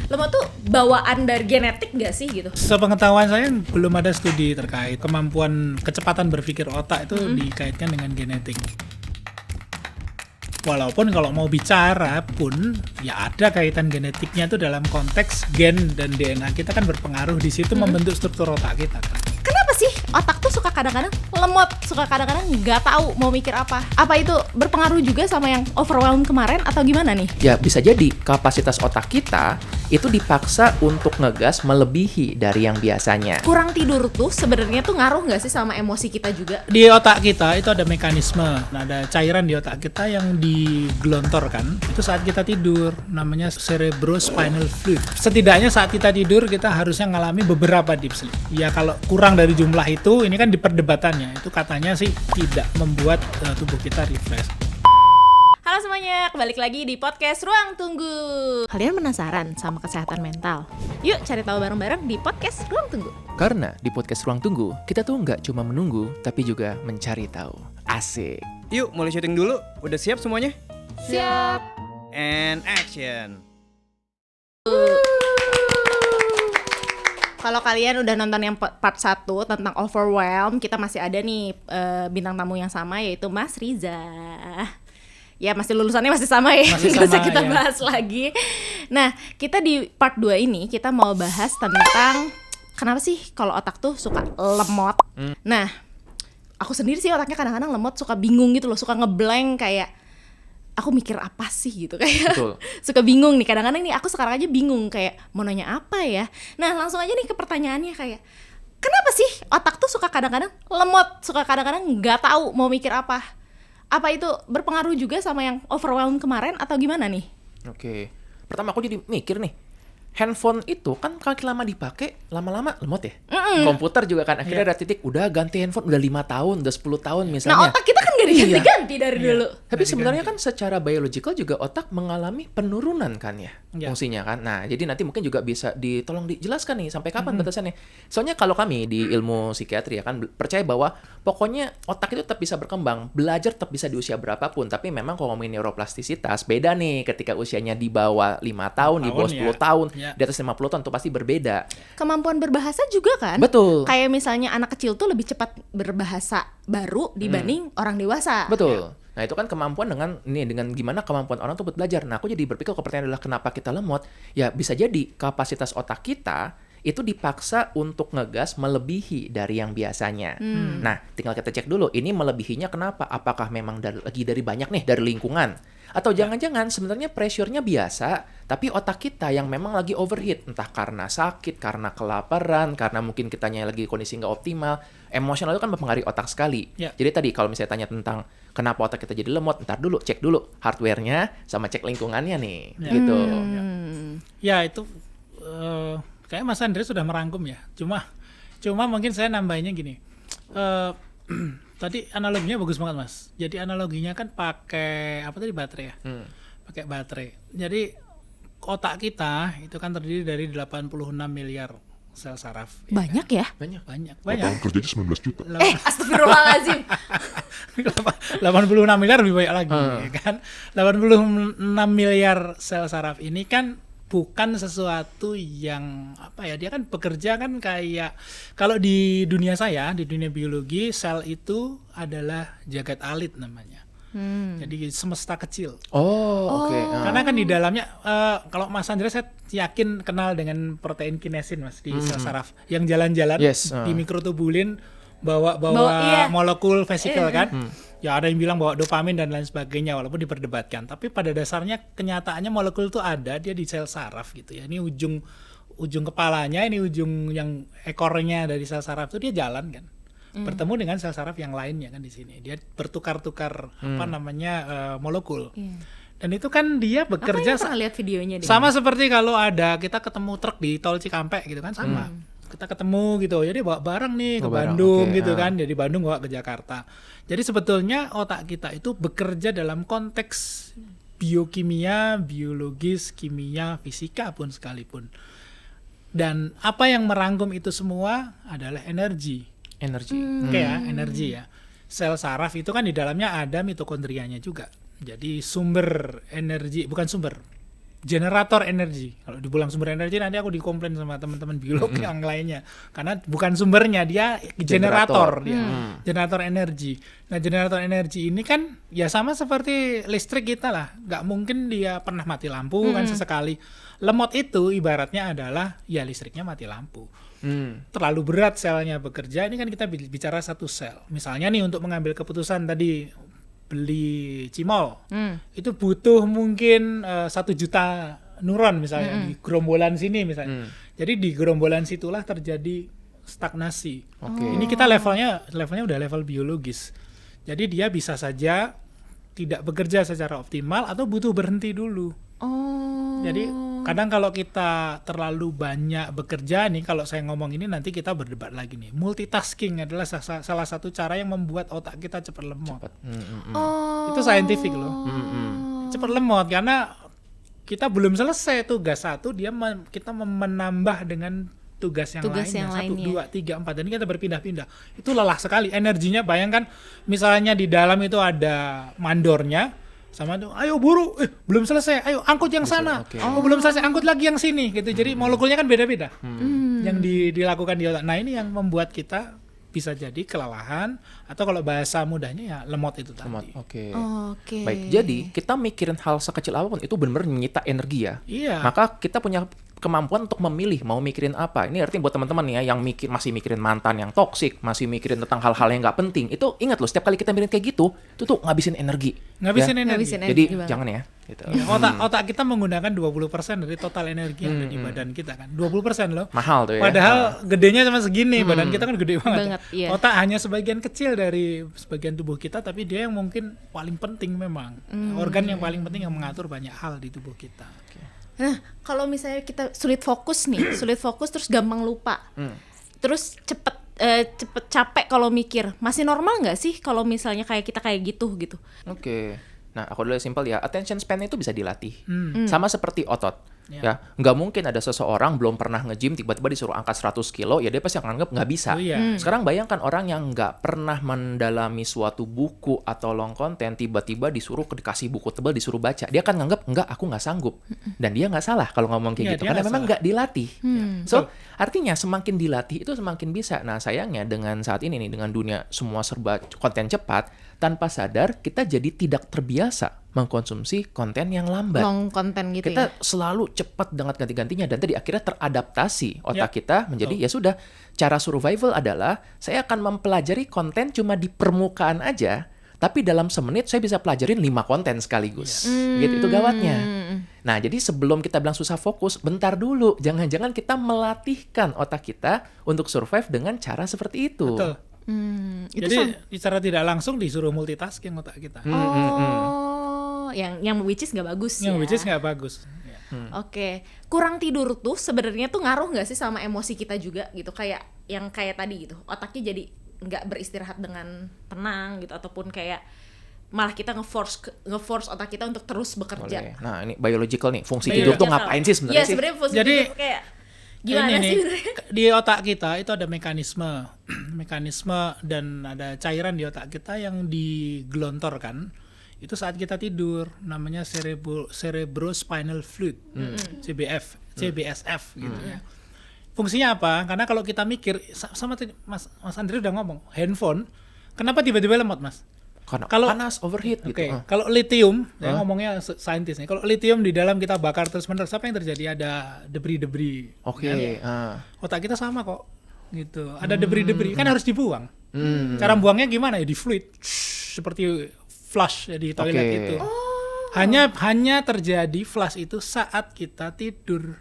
lemot tuh bawaan dari genetik nggak sih gitu? Sepengetahuan saya belum ada studi terkait kemampuan kecepatan berpikir otak itu dikaitkan dengan genetik. Walaupun kalau mau bicara pun ya ada kaitan genetiknya tuh dalam konteks gen dan DNA kita kan berpengaruh di situ membentuk struktur otak kita kan. Kenapa sih otak tuh suka kadang-kadang lemot, suka kadang-kadang nggak tahu mau mikir apa? Apa itu berpengaruh juga sama yang overwhelm kemarin atau gimana nih? Ya bisa jadi kapasitas otak kita itu dipaksa untuk ngegas melebihi dari yang biasanya. Kurang tidur tuh sebenarnya tuh ngaruh nggak sih sama emosi kita juga? Di otak kita itu ada mekanisme, ada cairan di otak kita yang digelontorkan itu saat kita tidur, namanya cerebrospinal fluid. Setidaknya saat kita tidur kita harusnya ngalami beberapa deep sleep. Ya kalau kurang dari jumlah itu, ini kan di perdebatannya, itu katanya sih tidak membuat tubuh kita refresh. Halo semuanya, balik lagi di podcast Ruang Tunggu. Kalian penasaran sama kesehatan mental? Yuk cari tahu bareng-bareng di podcast Ruang Tunggu. Karena di podcast Ruang Tunggu, kita tuh nggak cuma menunggu, tapi juga mencari tahu. Asik. Yuk, mulai syuting dulu. Udah siap semuanya? Siap. And action. Kalau kalian udah nonton yang part 1 tentang overwhelm, kita masih ada nih bintang tamu yang sama, yaitu Mas Riza. Ya masih lulusannya masih sama ya, Masih nggak usah sama, kita ya. bahas lagi. Nah, kita di part 2 ini kita mau bahas tentang kenapa sih kalau otak tuh suka lemot. Nah, aku sendiri sih otaknya kadang-kadang lemot, suka bingung gitu loh, suka ngeblank kayak aku mikir apa sih gitu kayak. Betul. Suka bingung nih, kadang-kadang nih aku sekarang aja bingung kayak mau nanya apa ya. Nah, langsung aja nih ke pertanyaannya kayak kenapa sih otak tuh suka kadang-kadang lemot, suka kadang-kadang nggak tahu mau mikir apa? Apa itu berpengaruh juga sama yang overwhelm kemarin atau gimana nih? Oke. Pertama aku jadi mikir nih, handphone itu kan kalau lama dipakai, lama-lama lemot ya. Komputer juga kan akhirnya ada titik, udah ganti handphone udah 5 tahun, udah 10 tahun misalnya. Nah, otak kita kan gak diganti-ganti dari dulu. Tapi sebenarnya kan secara biological juga otak mengalami penurunan kan ya Ya. fungsinya kan. Nah, jadi nanti mungkin juga bisa tolong dijelaskan nih sampai kapan batasannya. Soalnya kalau kami di ilmu psikiatri ya kan percaya bahwa pokoknya otak itu tetap bisa berkembang, belajar tetap bisa di usia berapapun, tapi memang kalau ngomongin neuroplastisitas beda nih ketika usianya di bawah 5 tahun, di bawah 10 tahun, Ya. di atas 50 tahun itu pasti berbeda. Kemampuan berbahasa juga kan? Betul. Kayak misalnya anak kecil tuh lebih cepat berbahasa baru dibanding orang dewasa. Betul. Nah, itu kan kemampuan dengan gimana kemampuan orang tuh buat belajar. Nah, aku jadi berpikir, pertanyaan adalah kenapa kita lemot? Ya, bisa jadi kapasitas otak kita itu dipaksa untuk ngegas melebihi dari yang biasanya. Nah, tinggal kita cek dulu, ini melebihinya kenapa? Apakah memang lagi dari banyak nih, dari lingkungan? Atau jangan-jangan sebenarnya pressure-nya biasa, tapi otak kita yang memang lagi overheat. Entah karena sakit, karena kelaparan, karena mungkin kitanya lagi kondisi nggak optimal. Emosional itu kan mempengaruhi otak sekali. Ya. Jadi tadi kalau misalnya tanya tentang kenapa otak kita jadi lemot, ntar dulu, cek dulu hardware-nya sama cek lingkungannya nih. Ya. Gitu. Ya itu kayak Mas Andre sudah merangkum ya. Cuma mungkin saya nambahinnya gini. Tadi analoginya bagus banget Mas. Jadi analoginya kan pakai apa tadi, baterai ya. Pakai baterai. Jadi otak kita itu kan terdiri dari 86 miliar sel saraf. Banyak ya? Banyak. Banyak. Lapangan kerjanya 19 juta. Astagfirullahaladzim. 86 miliar lebih banyak lagi ya kan. 86 miliar sel saraf ini kan bukan sesuatu yang apa ya, dia kan bekerja kan kayak kalau di dunia saya, di dunia biologi, sel itu adalah jagat alit namanya. Jadi semesta kecil. Oh, oke. Karena kan di dalamnya kalau Mas Andre saya yakin kenal dengan protein kinesin Mas di sel saraf yang jalan-jalan Yes, di mikrotubulin bawa Iya. molekul vesikel kan. Ya ada yang bilang bawa dopamin dan lain sebagainya walaupun diperdebatkan. Tapi pada dasarnya kenyataannya molekul itu ada, dia di sel saraf gitu ya. Ini ujung kepalanya, ini ujung yang ekornya dari sel saraf itu dia jalan kan. Bertemu dengan sel saraf yang lainnya kan di sini. Dia bertukar-tukar molekul. Dan itu kan dia Aku bekerja pernah lihat videonya deh. sama seperti kalau ada kita ketemu truk di tol Cikampek gitu kan, sama. Kita ketemu gitu, jadi bawa barang nih ke Bawa barang, Bandung oke, gitu kan, dari Bandung bawa ke Jakarta. Jadi sebetulnya otak kita itu bekerja dalam konteks biokimia, biologis, kimia, fisika pun sekalipun. Dan apa yang merangkum itu semua adalah energi. Energi. Oke ya, energi ya. Sel saraf itu kan di dalamnya ada mitokondrianya juga. Jadi sumber energi, bukan sumber. generator energi. Kalau dibilang sumber energi nanti aku dikomplain sama teman-teman biolog yang lainnya. Karena bukan sumbernya, dia generator dia. Generator energi. Nah, generator energi ini kan ya sama seperti listrik kita lah. Nggak mungkin dia pernah mati lampu kan sesekali. Lemot itu ibaratnya adalah ya listriknya mati lampu. Terlalu berat selnya bekerja, ini kan kita bicara satu sel. Misalnya nih untuk mengambil keputusan tadi beli cimol, itu butuh mungkin 1 juta neuron misalnya di gerombolan sini misalnya. Jadi di gerombolan situlah terjadi stagnasi. Ini kita levelnya udah level biologis. Jadi dia bisa saja tidak bekerja secara optimal atau butuh berhenti dulu. Jadi kadang kalau kita terlalu banyak bekerja nih, kalau saya ngomong ini nanti kita berdebat lagi nih. Multitasking adalah salah satu cara yang membuat otak kita cepat lemot. Itu scientific loh. Cepat lemot karena kita belum selesai tugas satu, kita menambah dengan tugas yang lainnya. 1, 2, 3, 4 dan kita berpindah-pindah. Itu lelah sekali. Energinya bayangkan misalnya di dalam itu ada mandornya. Sama tuh, ayo buru, belum selesai, ayo angkut yang sana, belum selesai, angkut lagi yang sini, gitu. Jadi molekulnya kan beda-beda yang dilakukan di otak. Nah ini yang membuat kita bisa jadi kelelahan atau kalau bahasa mudahnya ya lemot itu tadi. Baik, jadi kita mikirin hal sekecil apapun itu benar-benar menyita energi ya. Iya. Maka kita punya kemampuan untuk memilih mau mikirin apa. Ini artinya buat teman-teman nih ya yang masih mikirin mantan yang toksik, masih mikirin tentang hal-hal yang nggak penting. Itu ingat loh, setiap kali kita mikirin kayak gitu, itu tuh ngabisin energi. Ngabisin energi. Jadi jangan ya. Gitu. Ya, otak kita menggunakan 20% dari total energi yang ada di badan kita kan. 20% loh. Mahal tuh ya. Padahal gedenya cuma segini, badan kita kan gede banget. Iya. Otak hanya sebagian kecil dari sebagian tubuh kita, tapi dia yang mungkin paling penting memang. Organ yang paling penting yang mengatur banyak hal di tubuh kita. Nah, kalau misalnya kita sulit fokus terus gampang lupa. Terus cepet capek kalau mikir. Masih normal nggak sih kalau misalnya kayak kita kayak gitu? Nah, aku dulu simple ya, attention span itu bisa dilatih. Sama seperti otot. Ya, nggak mungkin ada seseorang belum pernah nge-gym tiba-tiba disuruh angkat 100 kilo, ya dia pasti akan anggap nggak bisa. Sekarang bayangkan orang yang nggak pernah mendalami suatu buku atau long content, tiba-tiba dikasih buku tebal, disuruh baca. Dia akan nganggap, enggak, aku nggak sanggup. Dan dia nggak salah kalau ngomong kayak gitu, karena memang nggak dilatih. So, artinya semakin dilatih itu semakin bisa. Nah, sayangnya dengan saat ini nih, dengan dunia semua serba konten cepat, tanpa sadar kita jadi tidak terbiasa mengkonsumsi konten yang lambat. Long konten gitu kita ya. selalu cepat dengan ganti-gantinya dan tadi akhirnya teradaptasi otak kita menjadi ya sudah, cara survival adalah saya akan mempelajari konten cuma di permukaan aja, tapi dalam semenit saya bisa pelajarin 5 konten sekaligus. Gitu, itu gawatnya. Nah, jadi sebelum kita bilang susah fokus, bentar dulu. Jangan-jangan kita melatihkan otak kita untuk survive dengan cara seperti itu. Betul. Jadi secara tidak langsung disuruh multitasking otak kita. Yang which is nggak bagus. Yang which is nggak bagus. Oke. Kurang tidur tuh sebenarnya tuh ngaruh nggak sih sama emosi kita juga gitu, kayak yang kayak tadi gitu, otaknya jadi nggak beristirahat dengan tenang gitu, ataupun kayak malah kita nge-force otak kita untuk terus bekerja. Nah, ini biological nih, fungsi tidur tuh ngapain sih sebenarnya sih? Sebenarnya fungsi jadi tidur kayak gimana sih? Di otak kita itu ada mekanisme dan ada cairan di otak kita yang digelontorkan itu saat kita tidur, namanya cerebrospinal fluid, CBSF gitu ya. Fungsinya apa? Karena kalau kita mikir sama Mas Andre udah ngomong, handphone kenapa tiba-tiba lemot, Mas? Karena kalau panas, overheat gitu. Kalau lithium, saya ngomongnya saintis nih. Kalau lithium di dalam kita bakar terus-menerus, apa yang terjadi? Ada debris-debris. Otak kita sama kok, gitu. Ada debris-debris, kan harus dibuang. Cara buangnya gimana ya? Di fluid, seperti flush di toilet itu. Hanya terjadi flush itu saat kita tidur.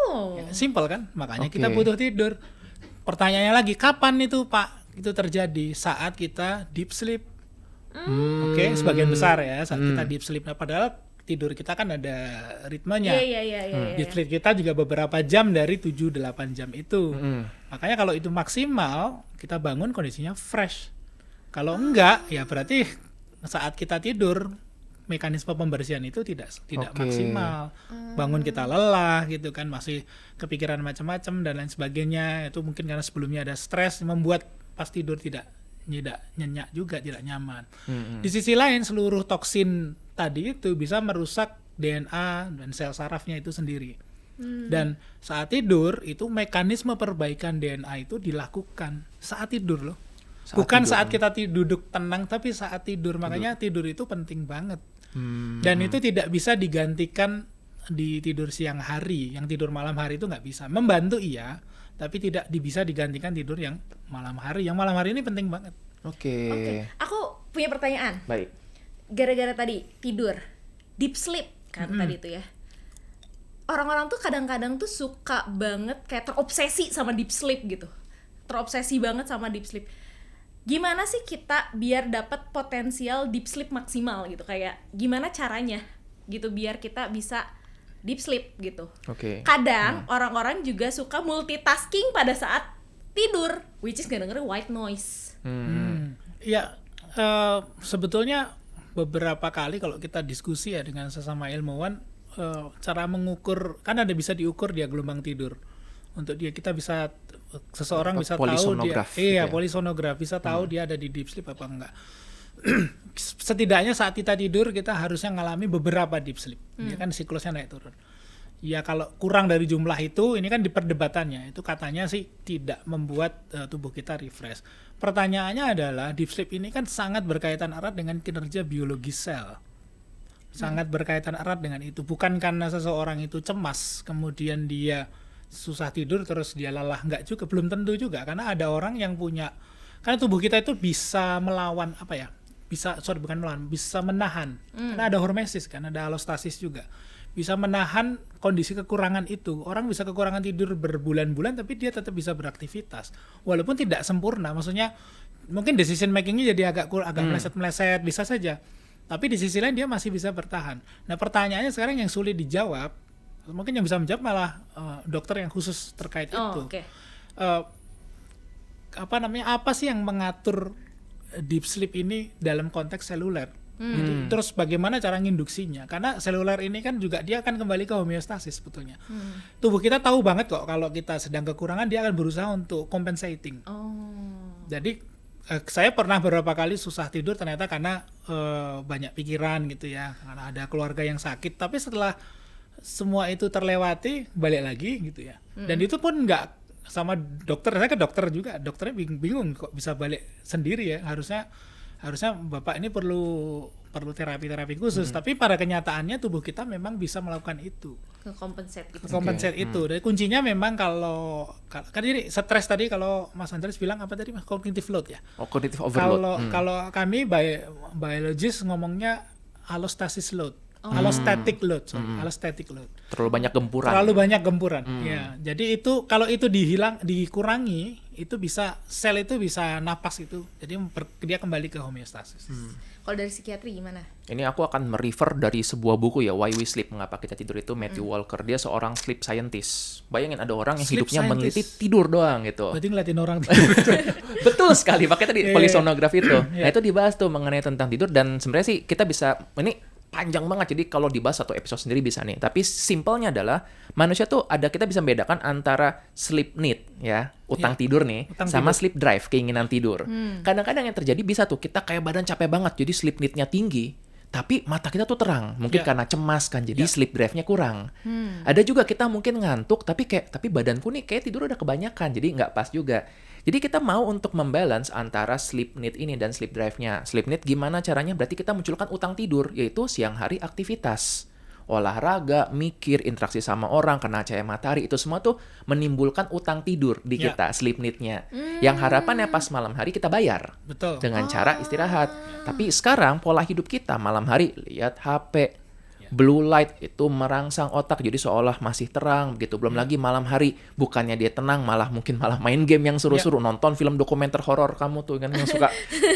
Ya, simple kan? Makanya kita butuh tidur. Pertanyaannya lagi, kapan itu Pak itu terjadi? Saat kita deep sleep. Sebagian besar ya saat kita deep sleep. Nah, padahal tidur kita kan ada ritmenya. Deep sleep kita juga beberapa jam dari 7-8 jam itu. Makanya kalau itu maksimal, kita bangun kondisinya fresh. Kalau enggak, ya berarti saat kita tidur mekanisme pembersihan itu tidak maksimal. Bangun kita lelah gitu kan, masih kepikiran macam-macam dan lain sebagainya. Itu mungkin karena sebelumnya ada stres, membuat pas tidur tidak nyenyak juga, tidak nyaman. Di sisi lain, seluruh toksin tadi itu bisa merusak DNA dan sel sarafnya itu sendiri. Dan saat tidur itu mekanisme perbaikan DNA itu dilakukan saat tidur loh. Bukan saat kita duduk tenang, tapi saat tidur. Makanya tidur itu penting banget. Dan itu tidak bisa digantikan di tidur siang hari. Yang tidur malam hari itu nggak bisa. Membantu iya, tapi tidak bisa digantikan tidur yang malam hari. Yang malam hari ini penting banget. Oke. Aku punya pertanyaan. Baik. Gara-gara tadi tidur, deep sleep kan tadi itu ya. Orang-orang tuh kadang-kadang tuh suka banget kayak terobsesi sama deep sleep gitu. Terobsesi banget sama deep sleep. Gimana sih kita biar dapat potensial deep sleep maksimal gitu? Kayak gimana caranya gitu biar kita bisa deep sleep gitu. Oke. Kadang orang-orang juga suka multitasking pada saat tidur, which is kadang-kadang white noise. Ya, sebetulnya beberapa kali kalau kita diskusi ya dengan sesama ilmuwan, cara mengukur, kan ada bisa diukur dia gelombang tidur. Untuk dia kita bisa, seseorang bisa tahu dia, Polisonograf gitu ya. polisonograf bisa tahu dia ada di deep sleep apa enggak. Setidaknya saat kita tidur kita harusnya ngalami beberapa deep sleep. Ya kan siklusnya naik turun. Ya kalau kurang dari jumlah itu, ini kan di perdebatannya, itu katanya sih tidak membuat tubuh kita refresh. Pertanyaannya adalah deep sleep ini kan sangat berkaitan erat dengan kinerja biologi sel. Sangat berkaitan erat dengan itu. Bukan karena seseorang itu cemas, kemudian dia susah tidur terus dia lelah, enggak juga, belum tentu juga. Karena ada orang yang punya, karena tubuh kita itu bisa melawan apa ya? Bisa menahan. Karena ada hormesis kan, ada alostasis juga. Bisa menahan kondisi kekurangan itu. Orang bisa kekurangan tidur berbulan-bulan tapi dia tetap bisa beraktivitas. Walaupun tidak sempurna, maksudnya mungkin decision makingnya jadi agak meleset-meleset, bisa saja. Tapi di sisi lain dia masih bisa bertahan. Nah pertanyaannya sekarang yang sulit dijawab, mungkin yang bisa menjawab malah dokter yang khusus terkait itu. Okay. Apa sih yang mengatur deep sleep ini dalam konteks seluler? Gitu. Terus bagaimana cara nginduksinya? Karena seluler ini kan juga dia akan kembali ke homeostasis sebetulnya. Tubuh kita tahu banget kok kalau kita sedang kekurangan, dia akan berusaha untuk compensating. Jadi saya pernah beberapa kali susah tidur ternyata karena banyak pikiran gitu ya, karena ada keluarga yang sakit. Tapi setelah semua itu terlewati, balik lagi gitu ya. Dan itu pun nggak sama dokter, saya ke dokter juga, dokternya bingung kok bisa balik sendiri ya. Harusnya bapak ini perlu terapi khusus. Tapi pada kenyataannya tubuh kita memang bisa melakukan itu. Kompensate itu. Dan kuncinya memang kalau kan ini stres tadi, kalau Mas Andres bilang apa tadi Mas, cognitive load ya. Cognitive overload. Kalau kami biologis ngomongnya allostasis load. Allostatic load. Terlalu banyak gempuran. Ya. Jadi itu kalau itu dikurangi, itu bisa sel itu bisa napas itu. Jadi dia kembali ke homeostasis. Kalau dari psikiatri gimana? Ini aku akan merefer dari sebuah buku ya, Why We Sleep, Mengapa Kita Tidur, itu Matthew Walker. Dia seorang sleep scientist. Bayangin ada orang yang Sleep hidupnya scientist. meneliti tidur doang gitu. Berarti ngeliatin orang tidur. Betul sekali, makanya tadi polisonograf itu. Iya. Nah itu dibahas tuh mengenai tentang tidur, dan sebenarnya sih kita bisa, ini panjang banget, jadi kalau dibahas satu episode sendiri bisa nih. Tapi simpelnya adalah manusia tuh kita bisa membedakan antara sleep need ya, utang tidur nih, sama sleep drive, keinginan tidur. Kadang-kadang yang terjadi bisa tuh kita kayak badan capek banget, jadi sleep need-nya tinggi, tapi mata kita tuh terang, mungkin karena cemas kan, jadi sleep drive-nya kurang. Ada juga kita mungkin ngantuk, tapi badanku nih kayak tidur udah kebanyakan, jadi nggak pas juga. Jadi kita mau untuk membalance antara sleep need ini dan sleep drive-nya. Sleep need gimana caranya? Berarti kita munculkan utang tidur, yaitu siang hari aktivitas. Olahraga, mikir, interaksi sama orang, kena cahaya matahari, itu semua tuh menimbulkan utang tidur di kita, sleep need-nya. Yang harapannya pas malam hari kita bayar. Betul. Dengan cara istirahat. Tapi sekarang pola hidup kita malam hari lihat HP, blue light itu merangsang otak jadi seolah masih terang begitu. Belum lagi malam hari bukannya dia tenang, malah main game yang seru-seru, nonton film dokumenter horor, kamu tuh kan yang suka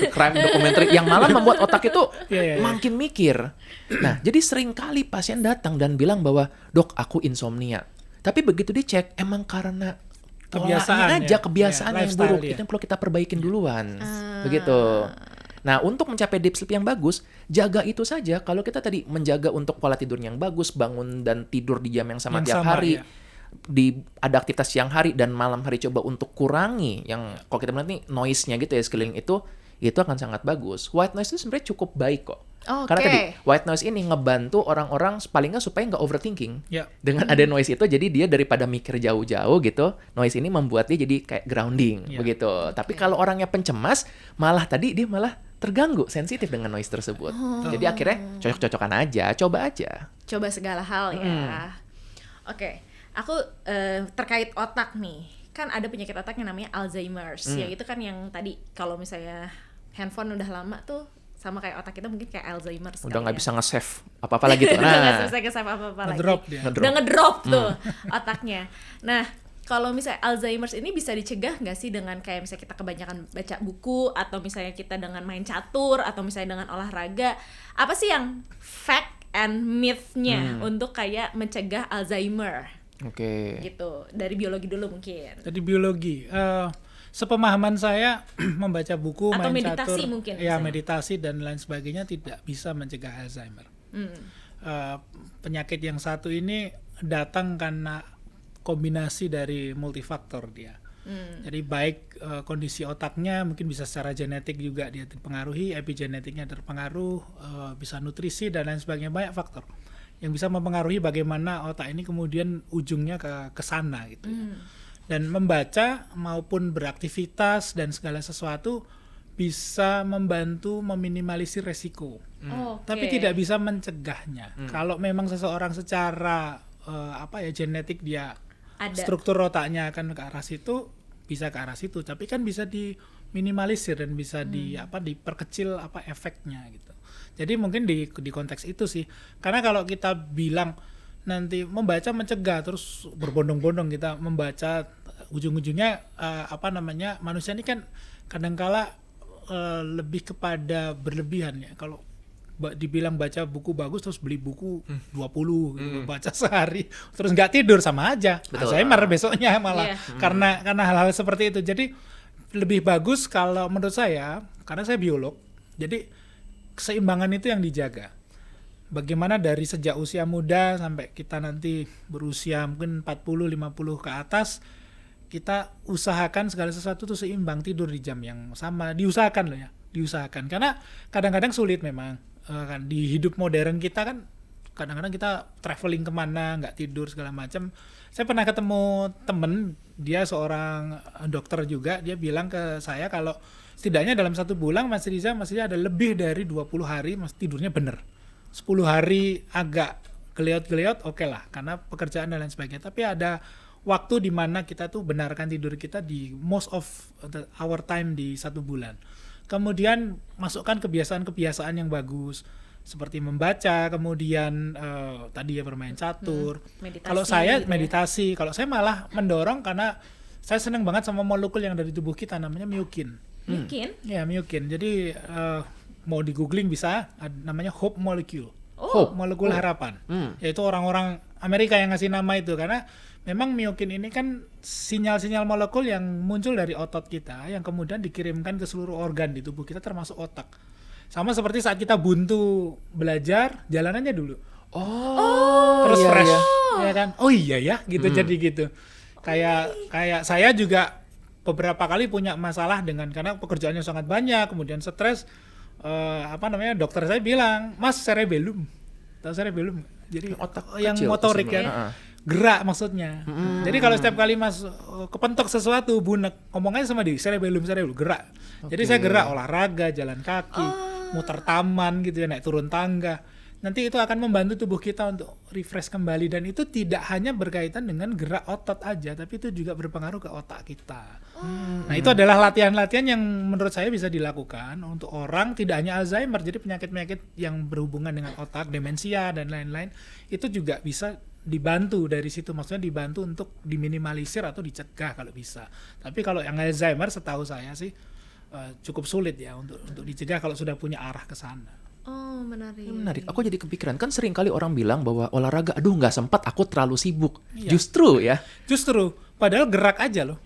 crime dokumenter yang malah membuat otak itu makin mikir. Nah, jadi sering kali pasien datang dan bilang bahwa, "Dok, aku insomnia." Tapi begitu dicek emang karena Kebiasaan kebiasaan yang buruk. lifestyle, Itu yang perlu kita perbaikin duluan. Begitu. Nah, untuk mencapai deep sleep yang bagus, jaga itu saja. Kalau kita tadi menjaga untuk pola tidur yang bagus, bangun dan tidur di jam yang sama tiap hari, ada aktivitas siang hari dan malam hari coba untuk kurangi yang kalau kita bilang nih noise-nya gitu ya, sekeliling itu itu akan sangat bagus. White noise itu sebenarnya cukup baik kok. Oke. Karena tadi white noise ini ngebantu orang-orang paling nggak supaya nggak overthinking. Ya. Dengan ada noise itu, jadi dia daripada mikir jauh-jauh gitu, noise ini membuat dia jadi kayak grounding Ya. begitu. Tapi kalau orangnya pencemas, malah terganggu, sensitif dengan noise tersebut. Jadi akhirnya cocok-cocokan aja, coba aja. Coba segala hal ya. Oke, aku terkait otak nih. Kan ada penyakit otak yang namanya Alzheimer's. Ya itu kan yang tadi kalau misalnya handphone udah lama tuh sama kayak otak kita mungkin kayak Alzheimer's. Udah nggak kali bisa nge-save apa-apa lagi tuh. Udah nggak Nah, bisa nge-save apa-apa lagi. Ngedrop dia. Udah ngedrop tuh otaknya. Nah, kalau misalnya Alzheimer's ini bisa dicegah nggak sih dengan kayak misalnya kita kebanyakan baca buku, atau misalnya kita dengan main catur, atau misalnya dengan olahraga? Apa sih yang fact and myth-nya untuk kayak mencegah Alzheimer Oke. gitu? Dari biologi dulu mungkin. Jadi biologi, sepemahaman saya membaca buku, Atau main meditasi catur, mungkin, ya misalnya. meditasi dan lain sebagainya tidak bisa mencegah Alzheimer. Penyakit yang satu ini datang karena kombinasi dari multifaktor dia. Jadi baik kondisi otaknya mungkin bisa secara genetik juga dia terpengaruhi, epigenetiknya terpengaruh, bisa nutrisi dan lain sebagainya, banyak faktor yang bisa mempengaruhi bagaimana otak ini kemudian ujungnya ke sana gitu ya. Dan membaca maupun beraktivitas dan segala sesuatu bisa membantu meminimalisir resiko. Oke. Tapi tidak bisa mencegahnya. Kalau memang seseorang secara genetik dia Ada. struktur otaknya akan ke arah situ, bisa ke arah situ. Tapi kan bisa diminimalisir dan bisa diperkecil efeknya gitu. Jadi mungkin di konteks itu sih. Karena kalau kita bilang nanti membaca mencegah terus berbondong-bondong kita membaca, ujung-ujungnya manusia ini kan kadangkala lebih kepada berlebihan ya. Kalau dibilang baca buku bagus terus beli buku 20 gitu, baca sehari terus nggak tidur, sama aja Betul. Alzheimer besoknya malah. Iya. Karena hal-hal seperti itu. Jadi lebih bagus kalau menurut saya, karena saya biolog, jadi keseimbangan itu yang dijaga. Bagaimana dari sejak usia muda sampai kita nanti berusia mungkin 40-50 ke atas, kita usahakan segala sesuatu itu seimbang, tidur di jam yang sama, diusahakan loh ya, diusahakan. Karena kadang-kadang sulit memang, kan di hidup modern kita kan kadang-kadang kita traveling kemana, nggak tidur segala macam. Saya pernah ketemu temen, dia seorang dokter juga, dia bilang ke saya kalau setidaknya dalam 1 bulan Mas Riza masih ada lebih dari 20 hari Mas tidurnya bener. 10 hari agak geliat-geliat, oke lah, karena pekerjaan dan lain sebagainya. Tapi ada waktu di mana kita tuh benarkan tidur kita di most of our time di 1 bulan. Kemudian masukkan kebiasaan-kebiasaan yang bagus, seperti membaca, kemudian tadi ya bermain catur. Meditasi Kalau saya gitu ya. meditasi, kalau saya malah mendorong karena saya senang banget sama molekul yang dari tubuh kita, namanya myokin. Mungkin. Ya, myokin. Jadi mau di googling bisa, namanya hope molecule. Oh. Molekul harapan. Yaitu orang-orang Amerika yang ngasih nama itu, karena memang myokin ini kan sinyal-sinyal molekul yang muncul dari otot kita yang kemudian dikirimkan ke seluruh organ di tubuh kita termasuk otak. Sama seperti saat kita buntu belajar, jalanannya dulu. Terus iya, fresh, iya. ya kan? Oh iya ya, gitu. Jadi gitu. Kayak saya juga beberapa kali punya masalah karena pekerjaannya sangat banyak, kemudian stres. Dokter saya bilang, Mas cerebellum, tahu cerebellum? Jadi Otak yang kecil motorik maksudnya. kan, Heeh. gerak maksudnya. Jadi kalau setiap kali Mas kepentok sesuatu, bunek, ngomong aja sama dia, cerebellum, gerak. Jadi saya gerak, olahraga, jalan kaki, muter taman gitu ya, naik turun tangga. Nanti itu akan membantu tubuh kita untuk refresh kembali, dan itu tidak hanya berkaitan dengan gerak otot aja, tapi itu juga berpengaruh ke otak kita. Nah, itu adalah latihan-latihan yang menurut saya bisa dilakukan untuk orang tidak hanya Alzheimer, jadi penyakit-penyakit yang berhubungan dengan otak, demensia dan lain-lain, itu juga bisa dibantu dari situ, maksudnya dibantu untuk diminimalisir atau dicegah kalau bisa. Tapi kalau yang Alzheimer setahu saya sih cukup sulit ya untuk dicegah kalau sudah punya arah ke sana. Oh, menarik. Menarik. Aku jadi kepikiran, kan sering kali orang bilang bahwa olahraga, aduh nggak sempat, aku terlalu sibuk. Iya. Justru Padahal gerak aja loh.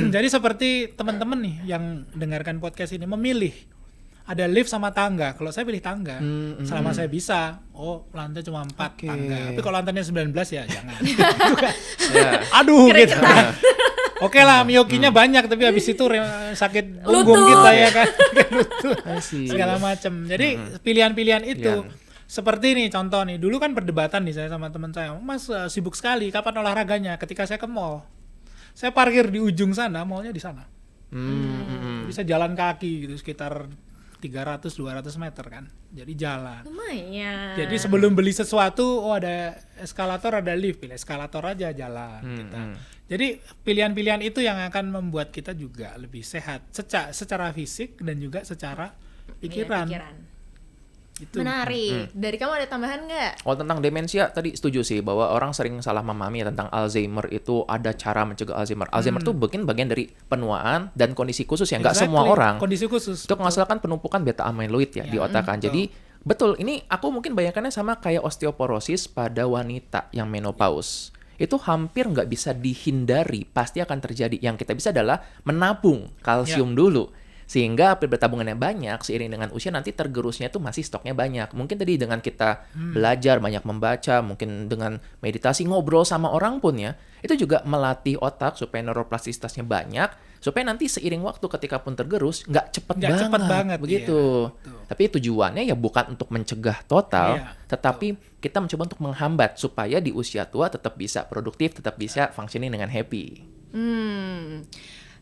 Jadi seperti teman-teman nih yang dengarkan podcast ini memilih ada lift sama tangga. Kalau saya pilih tangga, selama saya bisa. Oh, lantai cuma 4 Oke. tangga. Tapi kalau lantainya 19 ya jangan. ya. Aduh gitu. Oke lah, miyokinya banyak tapi habis itu sakit punggung Lutut. kita ya kan. Lutut. I see. Segala macam. Jadi pilihan-pilihan itu Pilihan. seperti nih contoh nih. Dulu kan perdebatan nih saya sama teman saya. Mas sibuk sekali, kapan olahraganya? Ketika saya ke mall. Saya parkir di ujung sana, mallnya di sana. Bisa jalan kaki gitu sekitar 300-200 meter kan. Jadi jalan. Lumayan. Jadi sebelum beli sesuatu, oh ada eskalator, ada lift, pilih eskalator aja jalan kita. Jadi pilihan-pilihan itu yang akan membuat kita juga lebih sehat secara fisik dan juga secara pikiran. Iya, pikiran. Itu. Menarik. Dari kamu ada tambahan nggak? Oh, tentang demensia tadi setuju sih bahwa orang sering salah memahami tentang Alzheimer itu ada cara mencegah Alzheimer. Alzheimer tuh mungkin bagian dari penuaan dan kondisi khusus ya, nggak semua Exactly. orang. Kondisi khusus. Itu mengasalkan penumpukan beta amyloid ya di otak kan. Jadi betul, ini aku mungkin bayangkannya sama kayak osteoporosis pada wanita yang menopause. Itu hampir nggak bisa dihindari, pasti akan terjadi. Yang kita bisa adalah menabung kalsium dulu. Sehingga apabila tabungannya banyak, seiring dengan usia nanti tergerusnya itu masih stoknya banyak. Mungkin tadi dengan kita belajar, banyak membaca, mungkin dengan meditasi, ngobrol sama orang pun ya, itu juga melatih otak supaya neuroplastisitasnya banyak, supaya nanti seiring waktu ketika pun tergerus, nggak cepet banget. Begitu. Iya, tapi tujuannya ya bukan untuk mencegah total, Iya, tetapi kita mencoba untuk menghambat supaya di usia tua tetap bisa produktif, tetap bisa functioning dengan happy.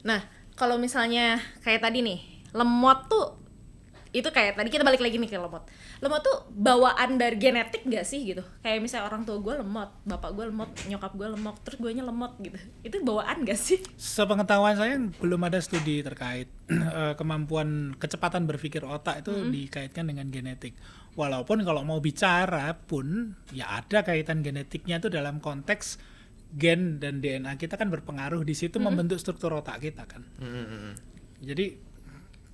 Nah, kalau misalnya kayak tadi nih, lemot tuh itu kayak tadi kita balik lagi nih ke lemot. Lemot tuh bawaan dari genetik gak sih gitu? Kayak misalnya orang tua gue lemot, bapak gue lemot, nyokap gue lemot, terus guenya lemot gitu. Itu bawaan gak sih? Sepengetahuan saya belum ada studi terkait kemampuan kecepatan berpikir otak itu dikaitkan dengan genetik. Walaupun kalau mau bicara pun ya ada kaitan genetiknya itu dalam konteks gen dan DNA kita kan berpengaruh di situ membentuk struktur otak kita kan. Jadi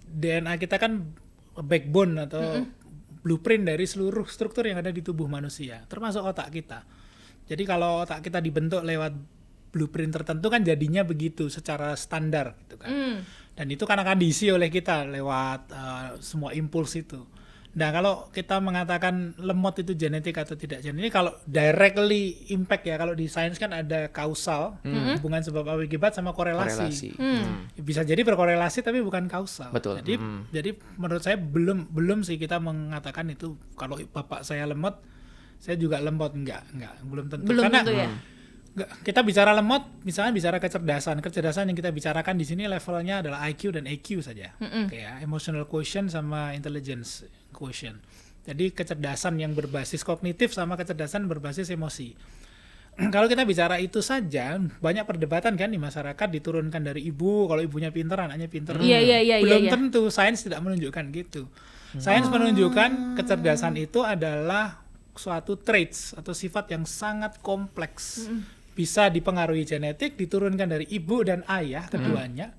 DNA kita kan backbone atau blueprint dari seluruh struktur yang ada di tubuh manusia, termasuk otak kita. Jadi kalau otak kita dibentuk lewat blueprint tertentu kan jadinya begitu secara standar gitu kan. Dan itu kan akan diisi oleh kita lewat semua impuls itu. Nah kalau kita mengatakan lemot itu genetik atau tidak genetik, kalau directly impact ya, kalau di sains kan ada kausal, hubungan sebab akibat sama korelasi. Bisa jadi berkorelasi tapi bukan kausal. Betul. Jadi menurut saya belum sih kita mengatakan itu kalau bapak saya lemot, saya juga lemot, enggak, belum tentu. Belum Karena tentu ya? kita bicara lemot, misalnya bicara kecerdasan yang kita bicarakan di sini levelnya adalah IQ dan EQ saja, kayak emotional quotient sama intelligence quotient. Jadi kecerdasan yang berbasis kognitif sama kecerdasan berbasis emosi. Kalau kita bicara itu saja, banyak perdebatan kan di masyarakat, diturunkan dari ibu, kalau ibunya pintar, anaknya pintar. Iya. Belum tentu, sains tidak menunjukkan gitu. Sains menunjukkan kecerdasan itu adalah suatu traits atau sifat yang sangat kompleks. Bisa dipengaruhi genetik, diturunkan dari ibu dan ayah keduanya,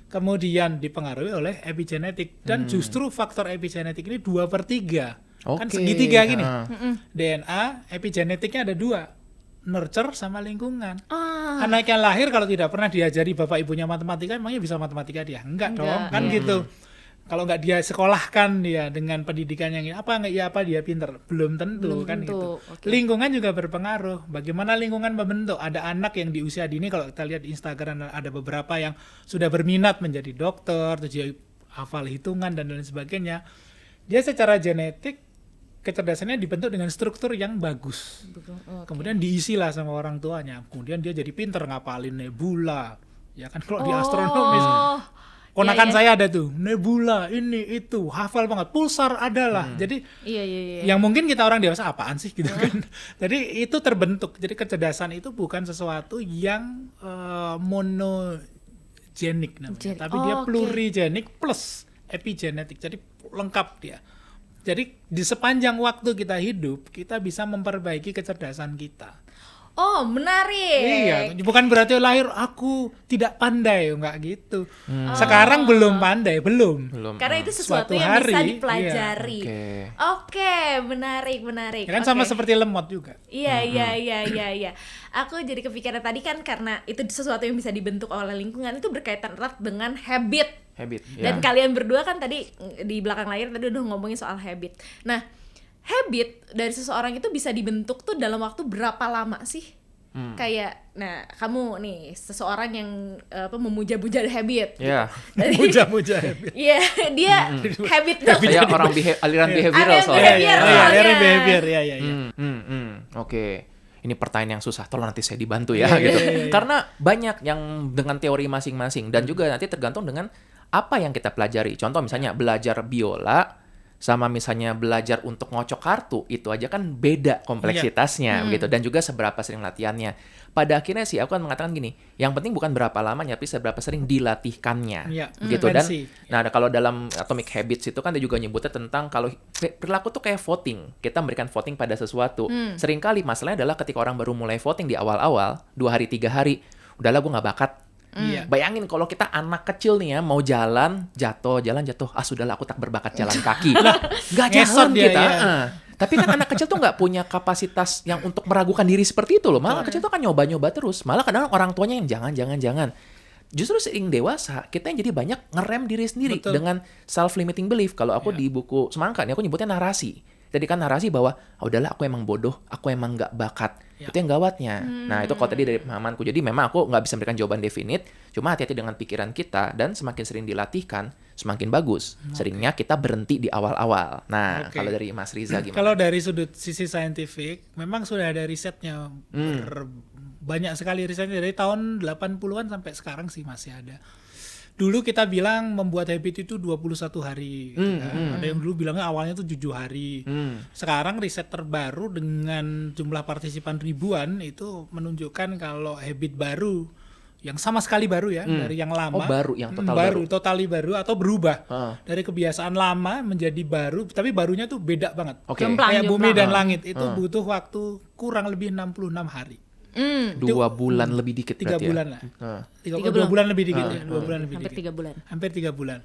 kemudian dipengaruhi oleh epigenetik, dan justru faktor epigenetik ini 2/3, kan segitiga gini. DNA epigenetiknya ada 2, nurture sama lingkungan. Anak yang lahir kalau tidak pernah diajari bapak ibunya matematika, emangnya bisa matematika dia? Enggak dong, kan gitu. Kalau nggak dia sekolahkan dia dengan pendidikan yang ini, apa dia pinter? Belum tentu kan gitu. Okay. Lingkungan juga berpengaruh. Bagaimana lingkungan membentuk? Ada anak yang di usia dini, kalau kita lihat di Instagram ada beberapa yang sudah berminat menjadi dokter, terus dia hafal hitungan dan lain sebagainya. Dia secara genetik kecerdasannya dibentuk dengan struktur yang bagus. Kemudian diisilah sama orang tuanya. Kemudian dia jadi pinter ngapalin nebula. Ya kan kalau di astronomis. Ponakan saya ada tuh, nebula, ini, itu, hafal banget, pulsar adalah. Jadi Iya. yang mungkin kita orang dewasa apaan sih gitu kan. Jadi itu terbentuk. Jadi kecerdasan itu bukan sesuatu yang monogenik namanya, tapi dia plurigenik plus epigenetik. Jadi lengkap dia. Jadi di sepanjang waktu kita hidup, kita bisa memperbaiki kecerdasan kita. Oh, menarik. Iya, bukan berarti lahir aku tidak pandai, enggak gitu. Sekarang belum pandai, belum. Karena itu sesuatu Suatu yang bisa hari, dipelajari. Oke, menarik. Ya kan sama seperti lemot juga. Iya. Aku jadi kepikiran tadi kan karena itu sesuatu yang bisa dibentuk oleh lingkungan, itu berkaitan erat dengan habit. Dan kalian berdua kan tadi di belakang layar tadi udah ngomongin soal habit. Nah, habit dari seseorang itu bisa dibentuk tuh dalam waktu berapa lama sih? Kayak, nah kamu nih seseorang yang memuja-muja habit. Ya. Dari- Muja-muja habit. Iya, dia habit Kayak orang aliran behavioral Aliran soalnya. behavior. Aliran soalnya. behavior, ya. Oke. Ini pertanyaan yang susah, tolong nanti saya dibantu ya gitu. Karena banyak yang dengan teori masing-masing dan juga nanti tergantung dengan apa yang kita pelajari. Contoh misalnya belajar biola sama misalnya belajar untuk ngocok kartu, itu aja kan beda kompleksitasnya gitu dan juga seberapa sering latihannya. Pada akhirnya sih aku kan mengatakan gini, yang penting bukan berapa lamanya tapi seberapa sering dilatihkannya. Iya, Gitu dan frekuensi. nah kalau dalam Atomic Habits itu kan dia juga nyebutnya tentang kalau perilaku tuh kayak voting. Kita memberikan voting pada sesuatu. Seringkali masalahnya adalah ketika orang baru mulai voting di awal-awal, 2 hari 3 hari, udahlah gue nggak bakat. Iya. Bayangin kalau kita anak kecil nih ya mau jalan jatuh, sudahlah aku tak berbakat jalan kaki. Nggak ngesot jalan dia, kita. iya. Tapi kan anak kecil tuh nggak punya kapasitas yang untuk meragukan diri seperti itu loh. Malah kecil tuh kan nyoba-nyoba terus. Malah kadang orang tuanya yang jangan. Justru seiring dewasa, kita yang jadi banyak ngerem diri sendiri Betul. dengan self-limiting belief. Kalau aku di buku Semangka, ini aku nyebutnya narasi. Jadi kan narasi bahwa, udahlah aku emang bodoh, aku emang nggak bakat. Ya. Itu yang gawatnya. Nah itu kalau tadi dari pemahamanku. Jadi memang aku nggak bisa memberikan jawaban definit. Cuma hati-hati dengan pikiran kita. Dan semakin sering dilatihkan, semakin bagus. Seringnya kita berhenti di awal-awal. Nah Oke. kalau dari Mas Riza gimana? Kalau dari sudut sisi saintifik, memang sudah ada risetnya. Banyak sekali risetnya dari tahun 80-an sampai sekarang sih masih ada. Dulu kita bilang membuat habit itu 21 hari. Gitu kan. Ada yang dulu bilangnya awalnya tuh 7 hari. Sekarang riset terbaru dengan jumlah partisipan ribuan itu menunjukkan kalau habit baru yang sama sekali baru ya dari yang lama. Oh, baru, yang total baru, baru. totally baru atau berubah. Ah. Dari kebiasaan lama menjadi baru, tapi barunya tuh beda banget. Oke. Jomplang. Kayak bumi dan Ah. langit itu butuh waktu kurang lebih 66 hari. 2 bulan lebih dikit 3 berarti bulan ya? lah. Ah. 2 bulan lebih dikit ya. 2 bulan lebih hampir dikit. 3 bulan. Hampir 3 bulan.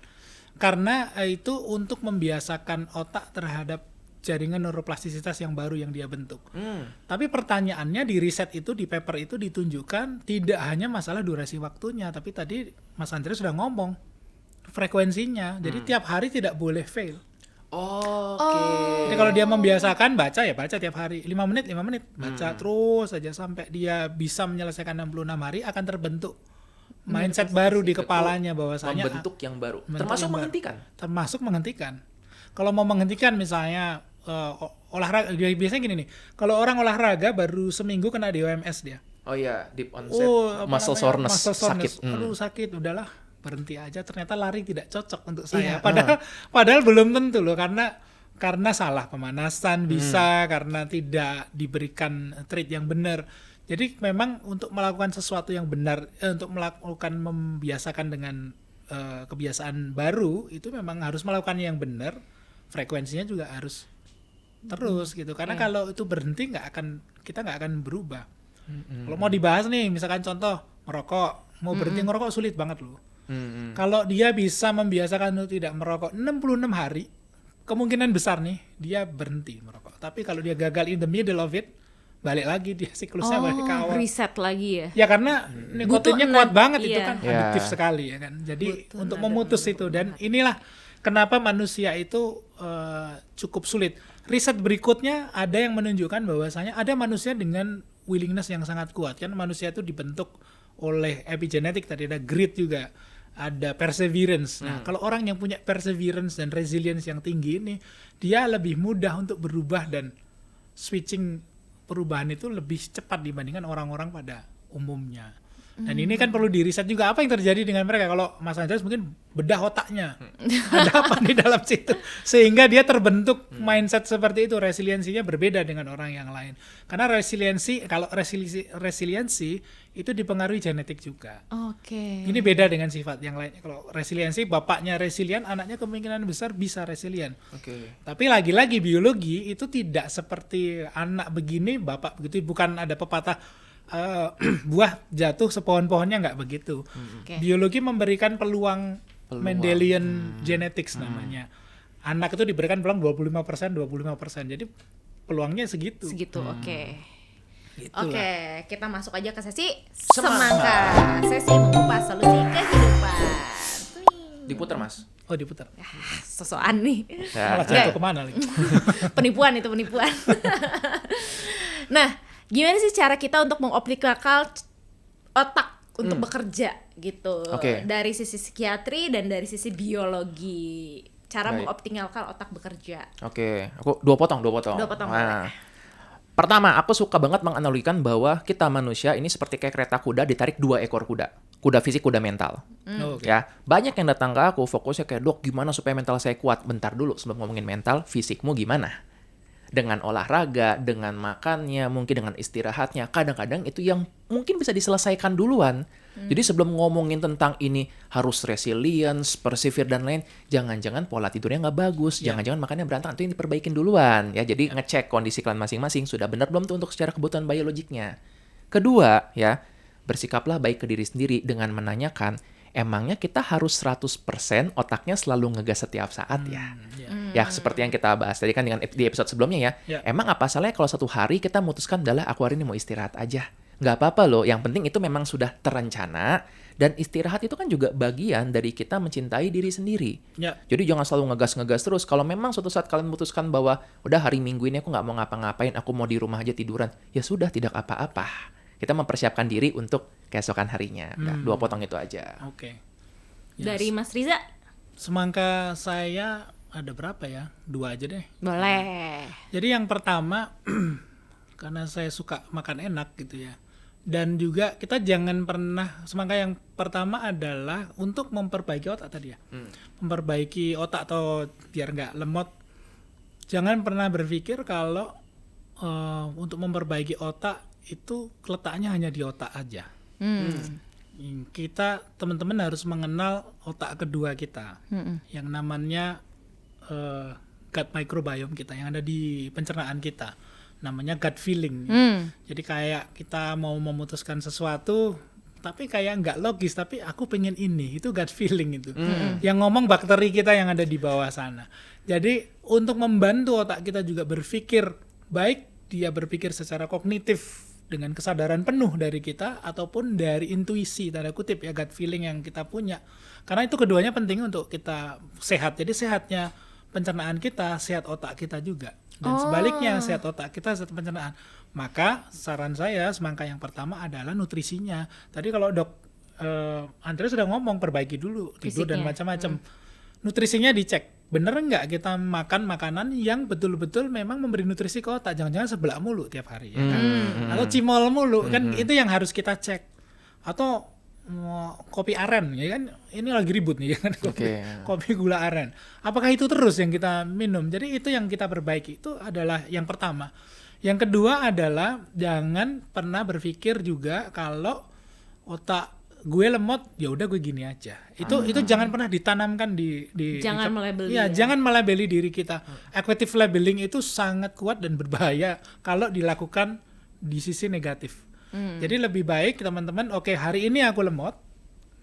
Karena itu untuk membiasakan otak terhadap jaringan neuroplastisitas yang baru yang dia bentuk. Tapi pertanyaannya di riset itu, di paper itu ditunjukkan tidak hanya masalah durasi waktunya, tapi tadi Mas Andre sudah ngomong frekuensinya. Jadi tiap hari tidak boleh fail. Oke. Jadi kalau dia membiasakan baca ya baca tiap hari 5 menit baca terus saja sampai dia bisa menyelesaikan 66 hari akan terbentuk mindset baru di kepalanya bahwasanya Membentuk yang baru. Membentuk Termasuk yang baru. menghentikan. termasuk menghentikan. Kalau mau menghentikan misalnya olahraga biasanya gini nih. Kalau orang olahraga baru seminggu kena DOMS dia. Oh iya, deep onset Apa muscle namanya? soreness, Muscle soreness. sakit. Aduh sakit, udahlah berhenti aja. Ternyata lari tidak cocok untuk Iya, saya. Padahal belum tentu loh karena salah pemanasan bisa karena tidak diberikan treat yang benar. Jadi memang untuk melakukan sesuatu yang benar, untuk melakukan membiasakan dengan kebiasaan baru itu memang harus melakukannya yang benar. Frekuensinya juga harus terus gitu. Karena kalau itu berhenti kita nggak akan berubah. Kalau mau dibahas nih, misalkan contoh merokok, mau berhenti ngerokok sulit banget loh. Kalau dia bisa membiasakan untuk tidak merokok 66 hari, kemungkinan besar nih dia berhenti merokok. Tapi kalau dia gagal in the middle of it, balik lagi dia siklusnya balik ke awal. Reset lagi ya. Ya karena nikotinnya Butuh kuat nada- banget itu iya. kan Iya. adiktif sekali ya kan. Jadi Butuh untuk nada memutus itu dan inilah kenapa manusia itu cukup sulit. Riset berikutnya ada yang menunjukkan bahwasanya ada manusia dengan willingness yang sangat kuat kan manusia itu dibentuk oleh epigenetik tadi ada grit juga ada perseverance. Nah, kalau orang yang punya perseverance dan resilience yang tinggi ini dia lebih mudah untuk berubah dan switching perubahan itu lebih cepat dibandingkan orang-orang pada umumnya. Dan ini kan perlu diriset juga apa yang terjadi dengan mereka. Kalau Mas Andreas mungkin bedah otaknya. Ada apa di dalam situ. Sehingga dia terbentuk mindset seperti itu. Resiliensinya berbeda dengan orang yang lain. Karena resiliensi itu dipengaruhi genetik juga. Oke. Ini beda dengan sifat yang lain. Kalau resiliensi, bapaknya resilient, anaknya kemungkinan besar bisa resilient. Oke. Tapi lagi-lagi biologi itu tidak seperti anak begini, bapak begitu. Bukan ada pepatah buah jatuh sepohon-pohonnya, nggak begitu. Oke. Biologi memberikan peluang. Mendelian genetics namanya. Anak itu diberikan peluang 25%. Jadi peluangnya segitu. Segitu, oke. Gitulah. Oke, kita masuk aja ke sesi Semangka. Sesi mengupas solusi kehidupan. Diputar, Mas. Oh diputar. Sosokan nih. Ya. Malah jatuh kemana lagi? Penipuan itu penipuan. Nah, gimana sih cara kita untuk mengoptimalkan otak untuk bekerja gitu. Oke. Dari sisi psikiatri dan dari sisi biologi. Cara Baik. mengoptimalkan otak bekerja. Oke, aku dua potong. Dua potong, boleh. Pertama, aku suka banget menganalogikan bahwa kita manusia ini seperti kayak kereta kuda ditarik 2 ekor kuda. Kuda fisik, kuda mental. Oke. Ya, banyak yang datang ke aku fokusnya kayak, "Dok, gimana supaya mental saya kuat?" Bentar dulu sebelum ngomongin mental, fisikmu gimana? Dengan olahraga, dengan makannya, mungkin dengan istirahatnya, kadang-kadang itu yang mungkin bisa diselesaikan duluan. Jadi sebelum ngomongin tentang ini harus resilience, persevere dan lain, jangan-jangan pola tidurnya nggak bagus, jangan-jangan makannya berantakan, itu yang diperbaikin duluan ya. Jadi ngecek kondisi kalian masing-masing sudah benar belum tuh untuk secara kebutuhan biologiknya. Kedua ya, bersikaplah baik ke diri sendiri dengan menanyakan, emangnya kita harus 100% otaknya selalu ngegas setiap saat ya? Ya, seperti yang kita bahas tadi kan di episode sebelumnya ya. Ya. Emang apa salahnya kalau satu hari kita memutuskan adalah aku hari ini mau istirahat aja? Nggak apa-apa loh, yang penting itu memang sudah terencana, dan istirahat itu kan juga bagian dari kita mencintai diri sendiri. Ya. Jadi jangan selalu ngegas-ngegas terus. Kalau memang suatu saat kalian memutuskan bahwa udah hari Minggu ini aku nggak mau ngapa-ngapain, aku mau di rumah aja tiduran, ya sudah, tidak apa-apa. Kita mempersiapkan diri untuk keesokan harinya. Nah, 2 potong itu aja. Oke. Dari Mas Riza, Semangka saya ada berapa ya? 2 aja deh. boleh. Jadi yang pertama, karena saya suka makan enak gitu ya. Dan juga kita jangan pernah, semangka yang pertama adalah untuk memperbaiki otak tadi ya. Memperbaiki otak atau biar nggak lemot. Jangan pernah berpikir kalau untuk memperbaiki otak itu letaknya hanya di otak aja. Kita teman-teman harus mengenal otak kedua kita, yang namanya gut microbiome kita, yang ada di pencernaan kita, namanya gut feeling. Jadi kayak kita mau memutuskan sesuatu tapi kayak nggak logis, tapi aku pengen ini, itu gut feeling itu. Yang ngomong bakteri kita yang ada di bawah sana. Jadi untuk membantu otak kita juga berpikir baik, dia berpikir secara kognitif dengan kesadaran penuh dari kita, ataupun dari intuisi tanda kutip ya, gut feeling yang kita punya. Karena itu keduanya penting untuk kita sehat. Jadi sehatnya pencernaan kita, sehat otak kita juga. Dan sebaliknya, sehat otak kita, sehat pencernaan. Maka saran saya, semangka yang pertama adalah nutrisinya. Tadi kalau Andre sudah ngomong, perbaiki dulu tidur dan Fisiknya. macam-macam. Nutrisinya dicek. Bener nggak kita makan makanan yang betul-betul memang memberi nutrisi ke otak? Jangan-jangan sebelah mulu tiap hari ya kan? Atau cimol mulu kan? Itu yang harus kita cek. Atau kopi aren ya kan, ini lagi ribut nih ya kan, kopi gula aren, apakah itu terus yang kita minum? Jadi itu yang kita perbaiki, itu adalah yang pertama. Yang kedua adalah jangan pernah berpikir juga kalau otak gue lemot, ya udah gue gini aja. Itu jangan pernah ditanamkan Jangan melabeli ya, ya. jangan melabeli diri kita. Acquisitive labeling itu sangat kuat dan berbahaya kalau dilakukan di sisi negatif. Jadi lebih baik teman-teman, oke, hari ini aku lemot,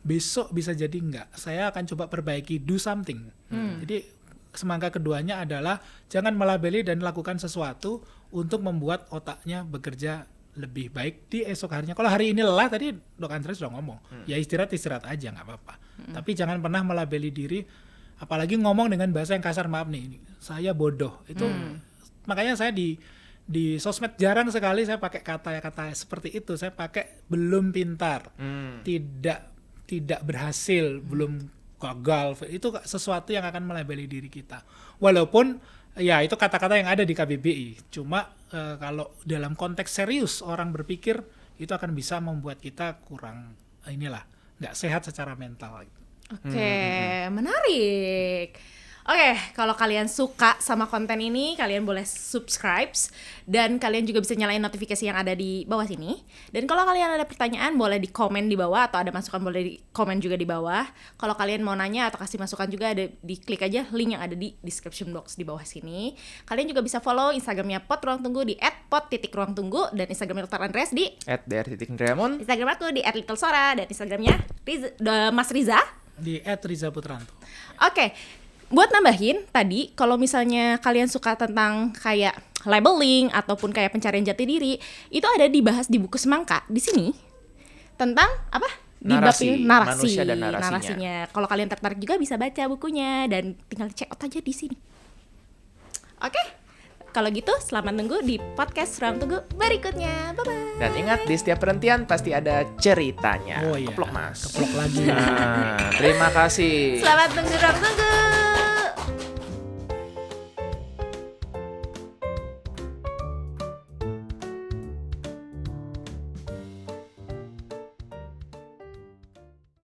besok bisa jadi enggak. Saya akan coba perbaiki, do something. Jadi semangka keduanya adalah jangan melabeli dan lakukan sesuatu untuk membuat otaknya bekerja lebih baik di esok harinya. Kalau hari ini lelah, tadi Dok Andres sudah ngomong, ya istirahat aja, nggak apa-apa. Tapi jangan pernah melabeli diri, apalagi ngomong dengan bahasa yang kasar, maaf nih, saya bodoh. Itu makanya saya di sosmed jarang sekali saya pakai kata-kata seperti itu. Saya pakai belum pintar, tidak berhasil, belum gagal. Itu sesuatu yang akan melabeli diri kita. Walaupun ya itu kata-kata yang ada di KBBI. Cuma kalau dalam konteks serius orang berpikir, itu akan bisa membuat kita kurang nggak sehat secara mental. Oke, menarik. Oke, kalau kalian suka sama konten ini, kalian boleh subscribe, dan kalian juga bisa nyalain notifikasi yang ada di bawah sini. Dan kalau kalian ada pertanyaan, boleh di komen di bawah, atau ada masukan boleh di komen juga di bawah. Kalau kalian mau nanya atau kasih masukan juga, ada diklik aja link yang ada di description box di bawah sini. Kalian juga bisa follow Instagramnya Pod Ruang Tunggu di @pod_ruangtunggu, dan Instagramnya Dr. Andres di @dr.ndremon, Instagram aku di @littlesora, dan Instagramnya Mas Riza Di @Riza Putranto. Oke, buat nambahin tadi, kalau misalnya kalian suka tentang kayak labeling ataupun kayak pencarian jati diri, itu ada dibahas di buku Semangka di sini tentang apa? Di Narasi, bab manusia dan narasinya. narasinya. Kalau kalian tertarik juga bisa baca bukunya dan tinggal check out aja di sini. Oke. Kalau gitu selamat nunggu di podcast Ruang Tunggu berikutnya. Bye-bye. Dan ingat, di setiap perhentian pasti ada ceritanya. Oh iya. Keplok, Mas. Keplok lagi. Nah, terima kasih. Selamat nunggu Ruang Tunggu.